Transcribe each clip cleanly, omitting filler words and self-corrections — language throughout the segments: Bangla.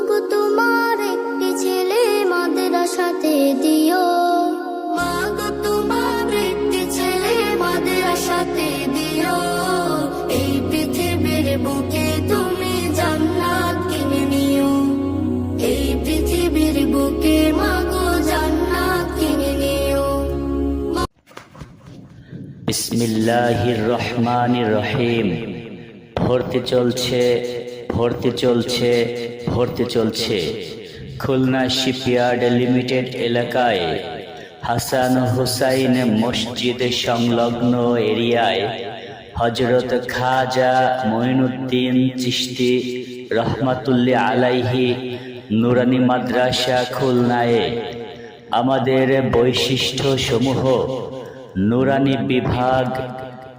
মাগো তোমার একটি ছেলে মাদ্রাসাতে দিও, মাগো তোমার একটি ছেলে মাদ্রাসাতে দিও। এই পৃথিবীর বুকে তুমি জান্নাত কিনে নিও, এই পৃথিবীর বুকে মাগো জান্নাত কিনে নিও। বিসমিল্লাহির রহমানির রহিম। ভর্তি চলছে, ভর্তি চলছে, ভর্তি চলছে। খুলনা শিপইয়ার্ড লিমিটেড এলাকায় হাসান হুসাইন মসজিদ সংলগ্ন এরিয়ায় হযরত খাজা মঈনুদ্দিন চিশতি রহমাতুল্লাহ আলাইহি নুরানি মাদ্রাসা খুলনায় আমাদের বৈশিষ্ট্য সমূহ: নুরানি বিভাগ,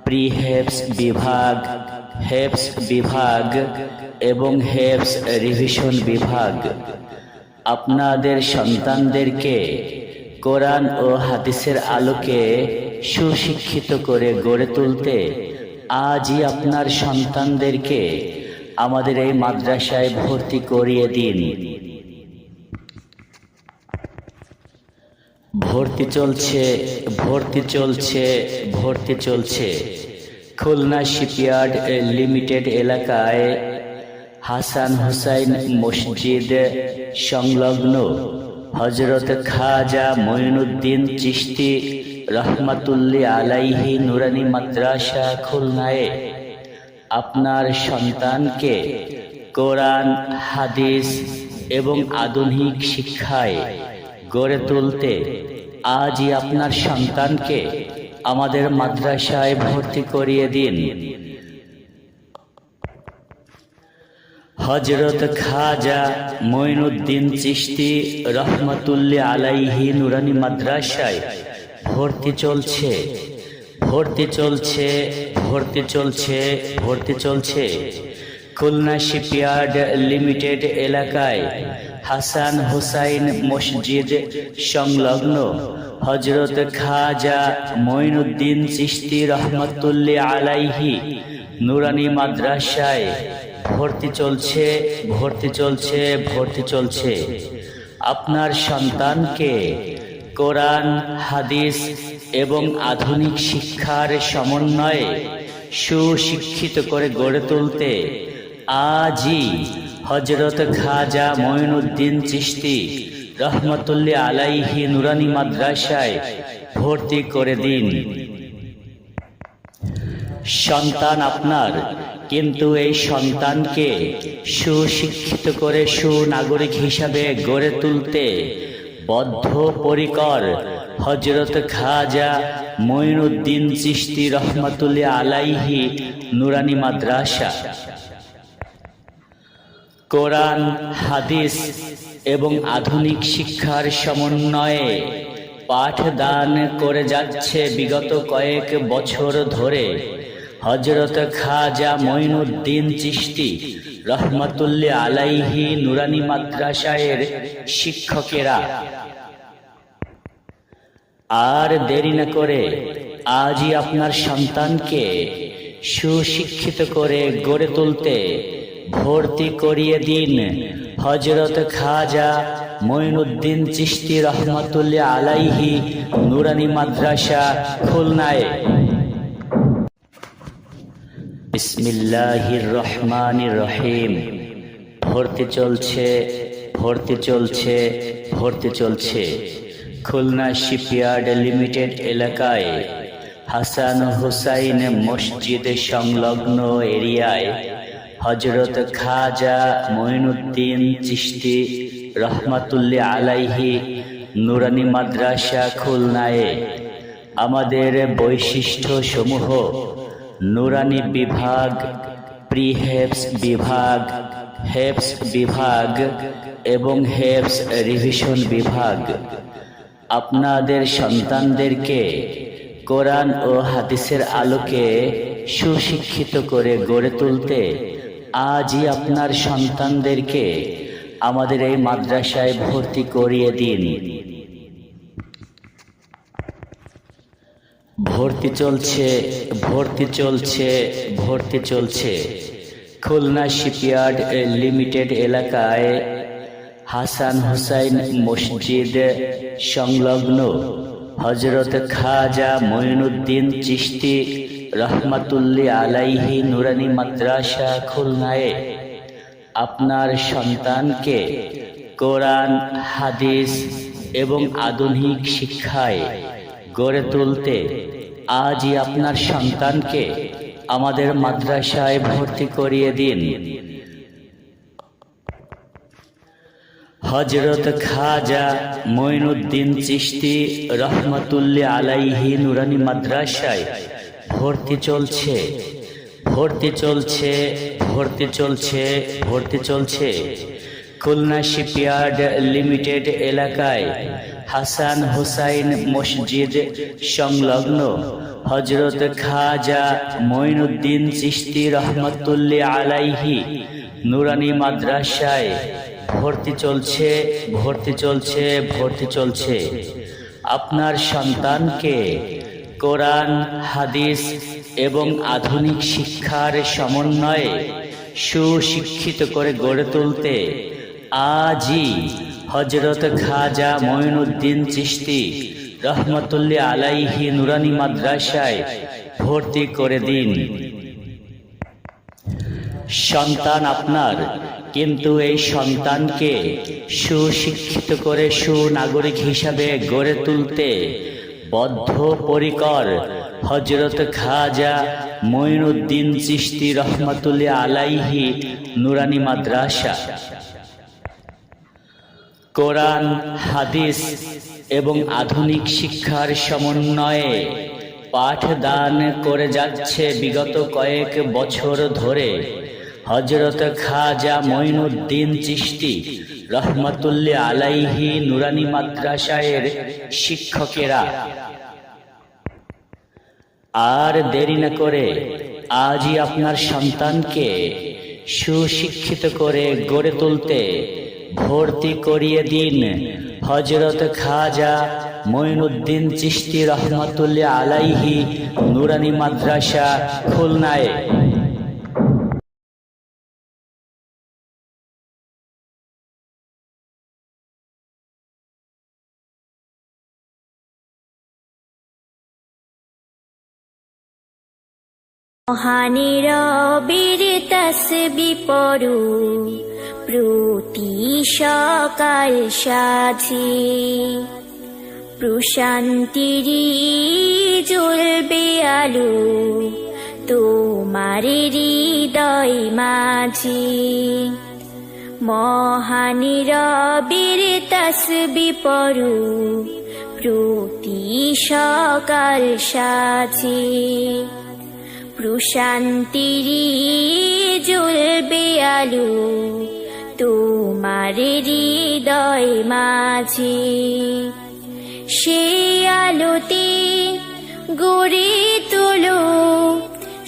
প্রি হেফস বিভাগ, হেফস বিভাগ এবং হেফস রিভিশন বিভাগ। আপনাদের সন্তানদেরকে কোরআন ও হাদিসের আলোকে সুশিক্ষিত করে গড়ে তুলতে আজই আপনার সন্তানদেরকে আমাদের এই মাদ্রাসায় ভর্তি করিয়ে দিন। ভর্তি চলছে, ভর্তি চলছে, ভর্তি চলছে। খুলনা শিপইয়ার্ড লিমিটেড এলাকায় হাসান হুসাইন মসজিদ সংলগ্ন হযরত খাজা মঈনুদ্দিন চিশতি রহমাতুল্লাহ আলাইহি নুরানি মাদ্রাসা খুলনায় আপনার সন্তানকে কোরআন, হাদিস এবং আধুনিক শিক্ষায় গড়ে তুলতে আজই আপনার সন্তানকে আমাদের মাদ্রাসায় ভর্তি করিয়ে দিন। হযরত খাজা মঈনুদ্দিন চিশতি রহমাতুল্লাহ আলাইহি নুরানি মাদ্রাসায় ভর্তি চলছে, ভর্তি চলছে, ভর্তি চলছে, ভর্তি চলছে। খুলনা শিপইয়ার্ড লিমিটেড এলাকায় হাসান হুসাইন মসজিদ সংলগ্ন হযরত খাজা মঈনুদ্দিন চিশতি রহমাতুল্লাহ আলাইহি নুরানি মাদ্রাসায় ভর্তি চলছে, ভর্তি চলছে, ভর্তি চলছে। আপনার সন্তানকে কোরআন, হাদিস এবং আধুনিক শিক্ষার সমন্বয়ে সুশিক্ষিত করে গড়ে তুলতে আজই হযরত খাজা মঈনুদ্দিন চিশতি রহমাতুল্লাহ আলাইহি নুরানি মাদ্রাসায় ভর্তি করে দিন। সন্তান আপনার, কিন্তু এই সন্তানকে সুশিক্ষিত করে সুনাগরিক হিসাবে গড়ে তুলতে বদ্ধপরিকর হযরত খাজা মঈনুদ্দিন চিশতি রহমাতুল্লাহ আলাইহি নুরানি মাদ্রাসা কোরআন, হাদিস এবং আধুনিক শিক্ষার সমন্বয়ে পাঠদান করে যাচ্ছে বিগত কয়েক বছর ধরে হযরত খাজা মঈনুদ্দিন চিশতি রহমাতুল্লাহ আলাইহি নুরানি মাদ্রাসায়ের শিক্ষকেরা। আর দেরি না করে আজই আপনার সন্তানকে সুশিক্ষিত করে গড়ে তুলতে ভর্তি করিয়ে দিন হযরত খাজা মঈনুদ্দিন চিশতি রহমাতুল্লাহ আলাইহি নুরানি মাদ্রাসা খুলনায়। বিসমিল্লাহির রহমানির রহিম। ভর্তি চলছে, ভর্তি চলছে, ভর্তি চলছে। খুলনা শিপইয়ার্ড লিমিটেড এলাকায় হাসান হুসাইন মসজিদ সংলগ্ন এরিয়ায় হযরত খাজা মঈনুদ্দিন চিশতি রহমাতুল্লাহ আলাইহি নুরানি মাদ্রাসা খুলনায় আমাদের বৈশিষ্ট্য সমূহ: নুরানি বিভাগ, প্রি হেফস বিভাগ, হেফস বিভাগ এবং হেফস রিভিশন বিভাগ। আপনাদের সন্তানদেরকে কোরআন ও হাদিসের আলোকে সুশিক্ষিত করে গড়ে তুলতে আজই আপনার সন্তানদেরকে আমাদের এই মাদ্রাসায় ভর্তি করিয়ে দিন। ভর্তি চলছে, ভর্তি চলছে, ভর্তি চলছে। খুলনা শিপইয়ার্ড লিমিটেড এলাকায় হাসান হুসাইন মসজিদ সংলগ্ন হযরত খাজা মঈনুদ্দিন চিশতি রহমাতুল্লাহি আলাইহি নুরানি মাদ্রাসা খুলনায় আপনার সন্তানকে কোরআন, হাদিস এবং আধুনিক শিক্ষায় গড়ে তুলতে আজই আপনার সন্তানকে আমাদের মাদ্রাসায় ভর্তি করিয়ে দিন। হযরত খাজা মঈনুদ্দিন চিশতি রহমাতুল্লাহি আলাইহি নুরানি মাদ্রাসায় ভর্তি চলছে, ভর্তি চলছে, ভর্তি চলছে, ভর্তি চলছে। খুলনা শিপইয়ার্ড লিমিটেড এলাকায় হাসান হুসাইন মসজিদ সংলগ্ন হযরত খাজা মঈনুদ্দিন চিশতি রহমাতুল্লাহি আলাইহি নুরানি মাদ্রাসায় ভর্তি চলছে, ভর্তি চলছে, ভর্তি চলছে। আপনার সন্তানকে কোরআন, হাদিস এবং আধুনিক শিক্ষার সমন্বয়ে সুশিক্ষিত করে গড়ে তুলতে আজই হযরত খাজা মঈনুদ্দিন চিশতি রহমাতুল্লাহি আলাইহি নুরানি মাদ্রাসায় ভর্তি করে দিন। সন্তান আপনার, কিন্তু এই সন্তানকে সুশিক্ষিত করে সুনাগরিক হিসাবে গড়ে তুলতে বদ্ধপরিকর হযরত খাজা মঈনুদ্দিন চিশতি রহমাতুল্লাহি আলাইহি নুরানি মাদ্রাসা। কোরআন, হাদিস এবং আধুনিক শিক্ষার সমন্বয়ে পাঠদান করে যাচ্ছে বিগত কয়েক বছর ধরে হযরত খাজা মঈনুদ্দিন চিশতি রহমাতুল্লাহি আলাইহি নুরানি মাদ্রাসায়ের শিক্ষকেরা। আর দেরি না করে আজই আপনার সন্তানকে সুশিক্ষিত করে গড়ে তুলতে ভর্তি করিয়ে দিন হযরত খাজা মঈনুদ্দিন চিশতি রহমাতুল্লাহি আলাইহি নুরানি মাদ্রাসা খুলনায়। মহানীরবের তাসবিহ পড়ো প্রতি সকাল সাঁঝে, প্রশান্তিরই জ্বলবে আলো তোমার হৃদয় মাঝে। মহানীরবের তাসবিহ পড়ো প্রতি সকাল সাঁঝে, প্রশান্তিরই জ্বলবে আলো তোমার হৃদয় মাঝে। সেই আলোতে গড়ে তোলো,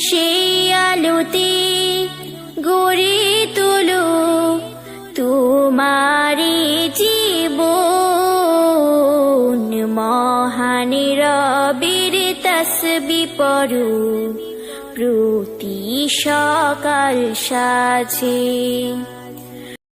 সেই আলোতে গড়ে তোলো তোমার জীবন। মহানীরবের তাসবিহ পড়ো প্রতি সকাল সাঁঝে।